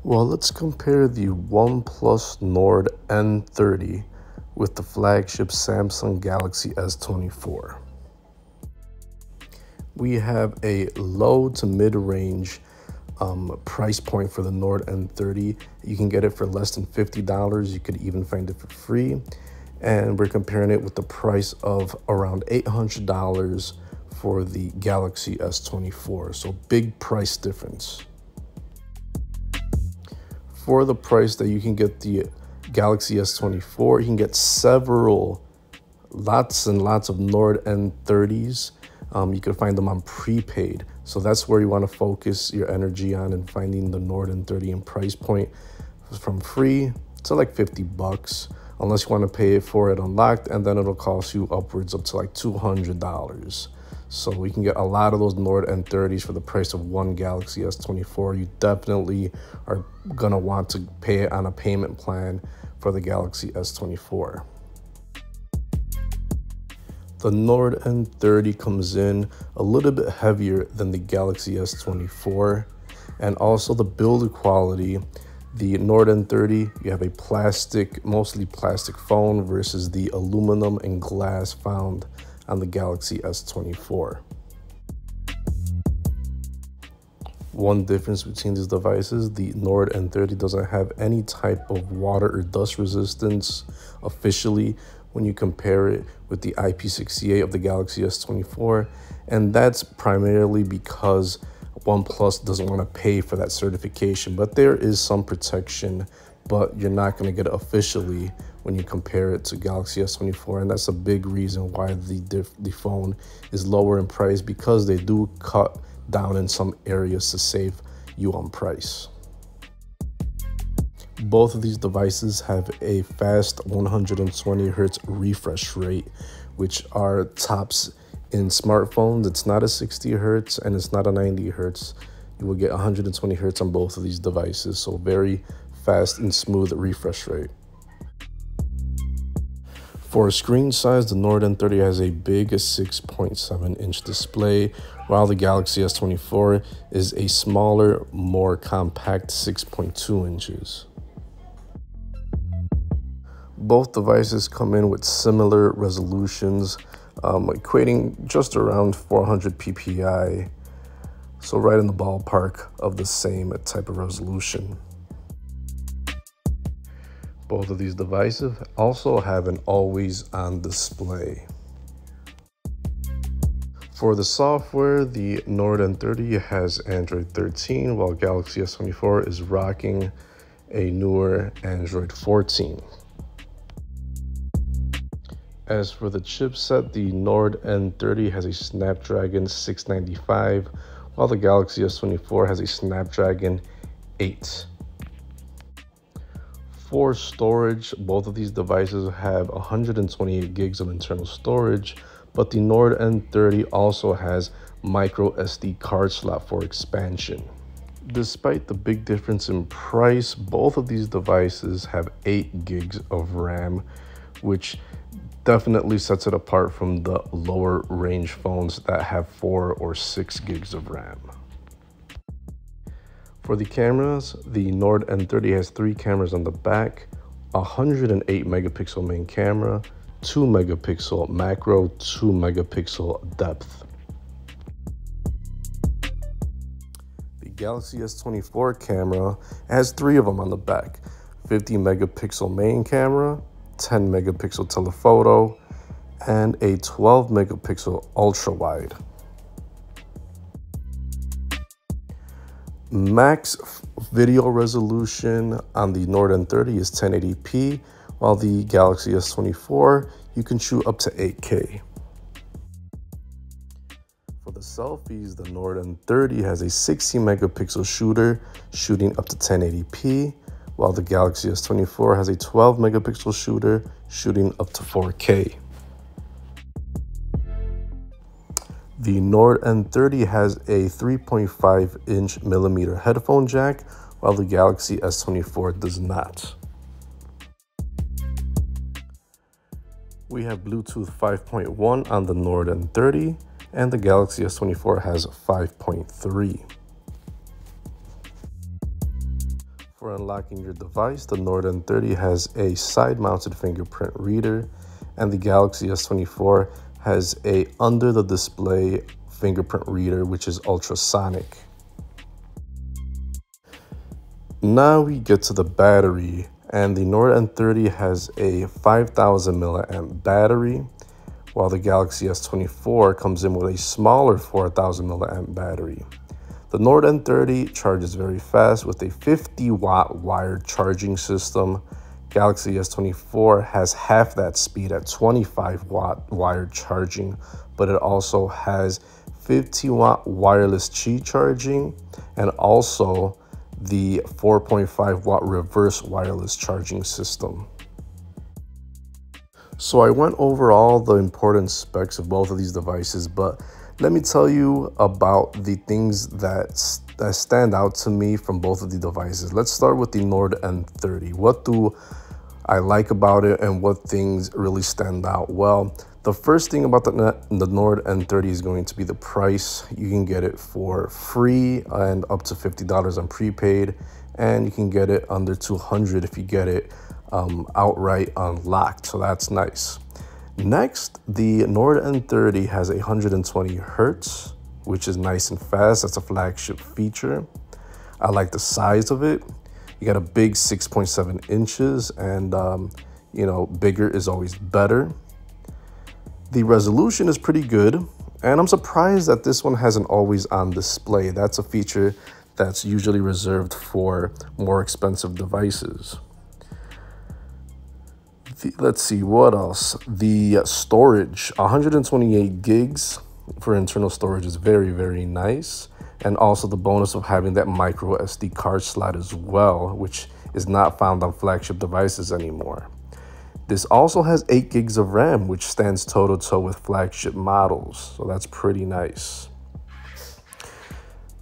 Well, let's compare the OnePlus Nord N30 with the flagship Samsung Galaxy S24. We have a low to mid-range price point for the Nord N30. You can get it for less than $50. You could even find it for free. And we're comparing it with the price of around $800 for the Galaxy S24. So big price difference. For the price that you can get the Galaxy S24, you can get lots and lots of Nord N30s. You can find them on prepaid. So that's where you want to focus your energy on, and finding the Nord N30 in price point from free to like $50, unless you want to pay for it unlocked, and then it'll cost you upwards up to like $200. So we can get a lot of those Nord N30s for the price of one Galaxy S24. You definitely are gonna want to pay it on a payment plan for the Galaxy S24. The Nord N30 comes in a little bit heavier than the Galaxy S24, and also the build quality. The Nord N30, you have a mostly plastic phone versus the aluminum and glass found on the Galaxy S24. One difference between these devices, the Nord N30 doesn't have any type of water or dust resistance officially when you compare it with the IP68 of the Galaxy S24. And that's primarily because OnePlus doesn't want to pay for that certification, but there is some protection, but you're not going to get it officially when you compare it to Galaxy S24. And that's a big reason why the phone is lower in price, because they do cut down in some areas to save you on price. Both of these devices have a fast 120 Hz refresh rate, which are tops in smartphones. It's not a 60 Hz and it's not a 90 Hz. You will get 120 Hz on both of these devices, so very fast and smooth refresh rate. For screen size, the Nord N30 has a big 6.7-inch display, while the Galaxy S24 is a smaller, more compact 6.2 inches. Both devices come in with similar resolutions, equating just around 400 ppi, so right in the ballpark of the same type of resolution. Both of these devices also have an always-on display. For the software, the Nord N30 has Android 13, while Galaxy S24 is rocking a newer Android 14. As for the chipset, the Nord N30 has a Snapdragon 695, while the Galaxy S24 has a Snapdragon 8. For storage, both of these devices have 128 gigs of internal storage, but the Nord N30 also has micro SD card slot for expansion. Despite the big difference in price, both of these devices have 8 gigs of RAM, which definitely sets it apart from the lower range phones that have 4 or 6 gigs of RAM. For the cameras, the Nord N30 has 3 cameras on the back, 108 megapixel main camera, 2 megapixel macro, 2 megapixel depth. The Galaxy S24 camera has 3 of them on the back, 50 megapixel main camera, 10 megapixel telephoto, and a 12 megapixel ultra wide. Max video resolution on the Nord N30 is 1080p, while the Galaxy S24, you can shoot up to 8K. For the selfies, the Nord N30 has a 60 megapixel shooter shooting up to 1080p, while the Galaxy S24 has a 12 megapixel shooter shooting up to 4K. The Nord N30 has a 3.5 millimeter headphone jack, while the Galaxy S24 does not. We have Bluetooth 5.1 on the Nord N30, and the Galaxy S24 has 5.3. For unlocking your device, the Nord N30 has a side-mounted fingerprint reader, and the Galaxy S24 has a under-the-display fingerprint reader, which is ultrasonic. Now we get to the battery, and the Nord N30 has a 5,000 milliamp battery, while the Galaxy S24 comes in with a smaller 4,000 milliamp battery. The Nord N30 charges very fast with a 50-watt wired charging system. Galaxy S24 has half that speed at 25-watt wired charging, but it also has 50-watt wireless Qi charging and also the 4.5-watt reverse wireless charging system. So I went over all the important specs of both of these devices, but let me tell you about the things that stand out to me from both of the devices. Let's start with the Nord N30. What do I like about it and what things really stand out? Well, the first thing about the Nord N30 is going to be the price. You can get it for free and up to $50 on prepaid, and you can get it under $200 if you get it outright unlocked, so that's nice. Next, the Nord N30 has 120 hertz, which is nice and fast. That's a flagship feature. I like the size of it. You got a big 6.7 inches, and you know, bigger is always better. The resolution is pretty good, and I'm surprised that this one has an always on display. That's a feature that's usually reserved for more expensive devices. Let's see, what else? The storage, 128 gigs for internal storage is very, very nice. And also the bonus of having that micro SD card slot as well, which is not found on flagship devices anymore. This also has 8 gigs of RAM, which stands toe-to-toe with flagship models. So that's pretty nice.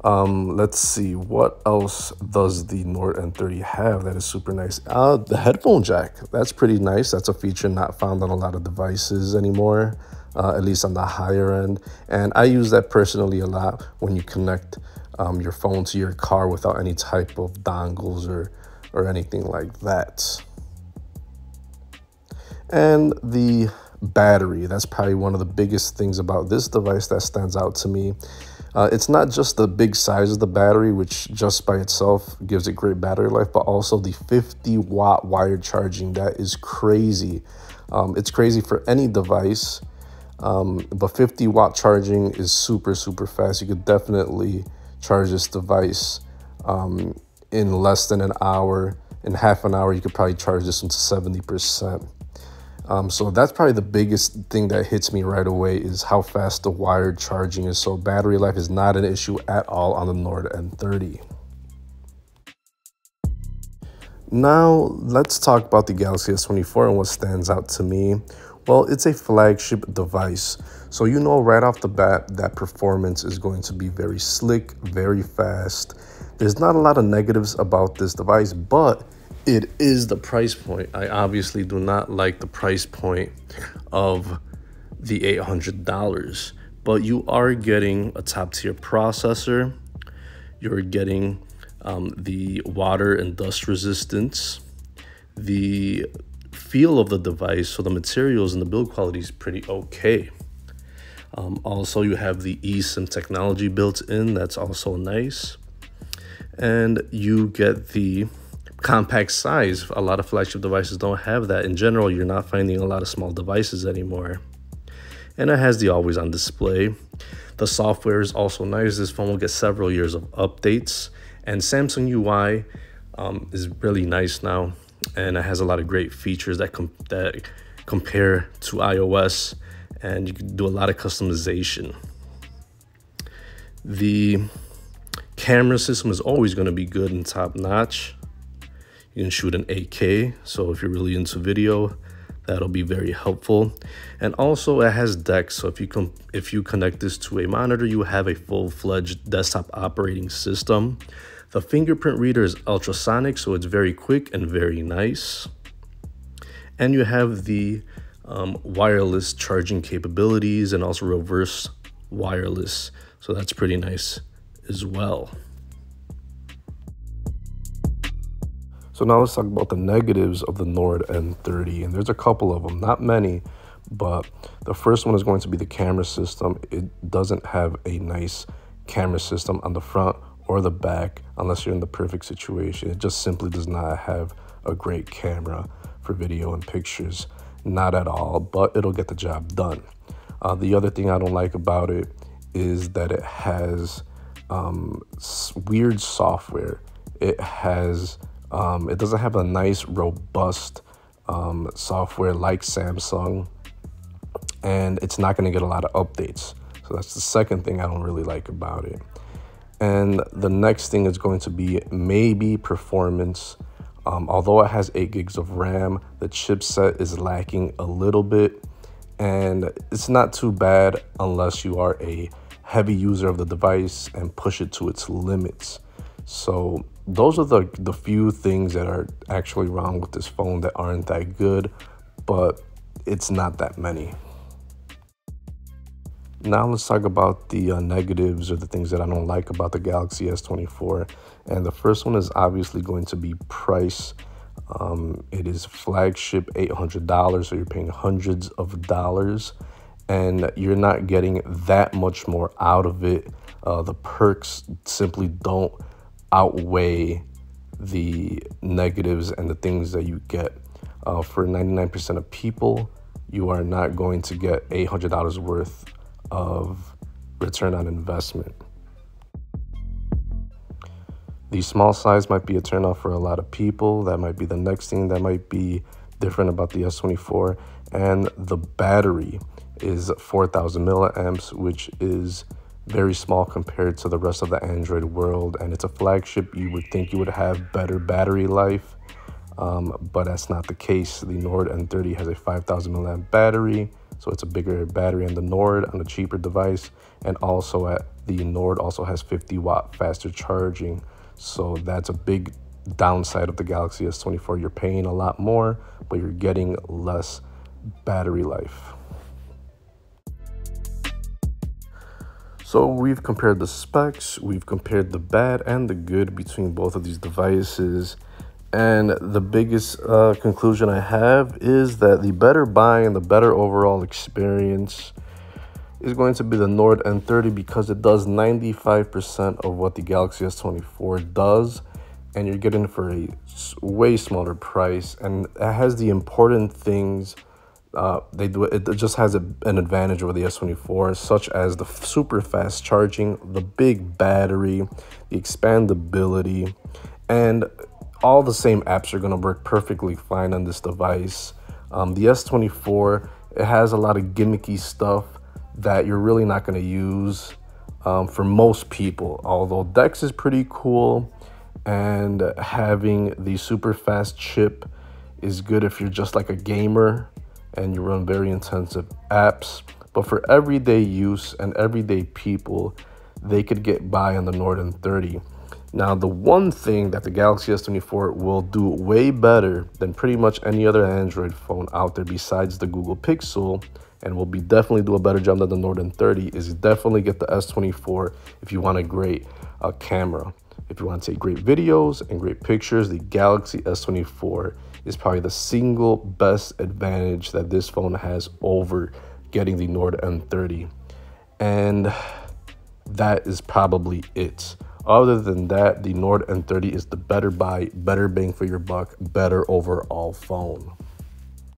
Let's see, what else does the Nord N30 have that is super nice? The headphone jack, that's pretty nice. That's a feature not found on a lot of devices anymore, at least on the higher end. And I use that personally a lot when you connect your phone to your car without any type of dongles or anything like that. And the battery, that's probably one of the biggest things about this device that stands out to me. It's not just the big size of the battery, which just by itself gives it great battery life, but also the 50-watt wired charging. That is crazy. It's crazy for any device, but 50-watt charging is super, super fast. You could definitely charge this device in less than an hour. In half an hour, you could probably charge this one to 70%. So that's probably the biggest thing that hits me right away is how fast the wired charging is. So battery life is not an issue at all on the Nord N30. Now let's talk about the Galaxy S24 and what stands out to me. Well, it's a flagship device. So you know right off the bat that performance is going to be very slick, very fast. There's not a lot of negatives about this device, but it is the price point. I obviously do not like the price point of the $800, but you are getting a top tier processor. You're getting the water and dust resistance, the feel of the device, so the materials and the build quality is pretty okay. Also, you have the eSIM technology built in. That's also nice. And you get the compact size. A lot of flagship devices don't have that. In general, you're not finding a lot of small devices anymore. And it has the always on display. The software is also nice. This phone will get several years of updates. And Samsung UI is really nice now. And it has a lot of great features that compare to iOS. And you can do a lot of customization. The camera system is always going to be good and top notch. You can shoot in 8K, so if you're really into video, that'll be very helpful. And also it has DeX, so if you connect this to a monitor, you have a full-fledged desktop operating system. The fingerprint reader is ultrasonic, so it's very quick and very nice. And you have the wireless charging capabilities and also reverse wireless, so that's pretty nice as well. So now let's talk about the negatives of the Nord N30, and there's a couple of them, not many, but the first one is going to be the camera system. It doesn't have a nice camera system on the front or the back unless you're in the perfect situation. It just simply does not have a great camera for video and pictures, not at all, but it'll get the job done. The other thing I don't like about it is that it has weird software. It doesn't have a nice, robust software like Samsung, and it's not going to get a lot of updates. So that's the second thing I don't really like about it. And the next thing is going to be maybe performance. Although it has 8 gigs of RAM, the chipset is lacking a little bit, and it's not too bad unless you are a heavy user of the device and push it to its limits. So those are the few things that are actually wrong with this phone that aren't that good, but it's not that many. Now let's talk about the negatives, or the things that I don't like about the Galaxy S24. And the first one is obviously going to be price. It is flagship $800, so you're paying hundreds of dollars, and you're not getting that much more out of it. The perks simply don't outweigh the negatives and the things that you get. For 99% of people, you are not going to get $800 worth of return on investment. The small size might be a turnoff for a lot of people. That might be the next thing that might be different about the S24. And the battery is 4,000 milliamps, which is very small compared to the rest of the Android world. And it's a flagship. You would think you would have better battery life, but that's not the case. The Nord N30 has a 5,000 milliamp battery, so it's a bigger battery on the Nord on a cheaper device. And also the Nord also has 50-watt faster charging. So that's a big downside of the Galaxy S24. You're paying a lot more, but you're getting less battery life. So we've compared the specs, we've compared the bad and the good between both of these devices. And the biggest conclusion I have is that the better buy and the better overall experience is going to be the Nord N30, because it does 95% of what the Galaxy S24 does, and you're getting it for a way smaller price. And it has the important things. It just has an advantage over the S24, such as the super fast charging, the big battery, the expandability, and all the same apps are going to work perfectly fine on this device. The S24, it has a lot of gimmicky stuff that you're really not going to use for most people, although Dex is pretty cool, and having the super fast chip is good if you're just like a gamer and you run very intensive apps. But for everyday use and everyday people, they could get by on the Nord N30. Now, the one thing that the Galaxy S24 will do way better than pretty much any other Android phone out there besides the Google Pixel, and will definitely do a better job than the Nord N30, is definitely get the S24 if you want a great camera. If you want to take great videos and great pictures, the Galaxy S24 is probably the single best advantage that this phone has over getting the Nord N30. And that is probably it. Other than that, the Nord N30 is the better buy, better bang for your buck, better overall phone.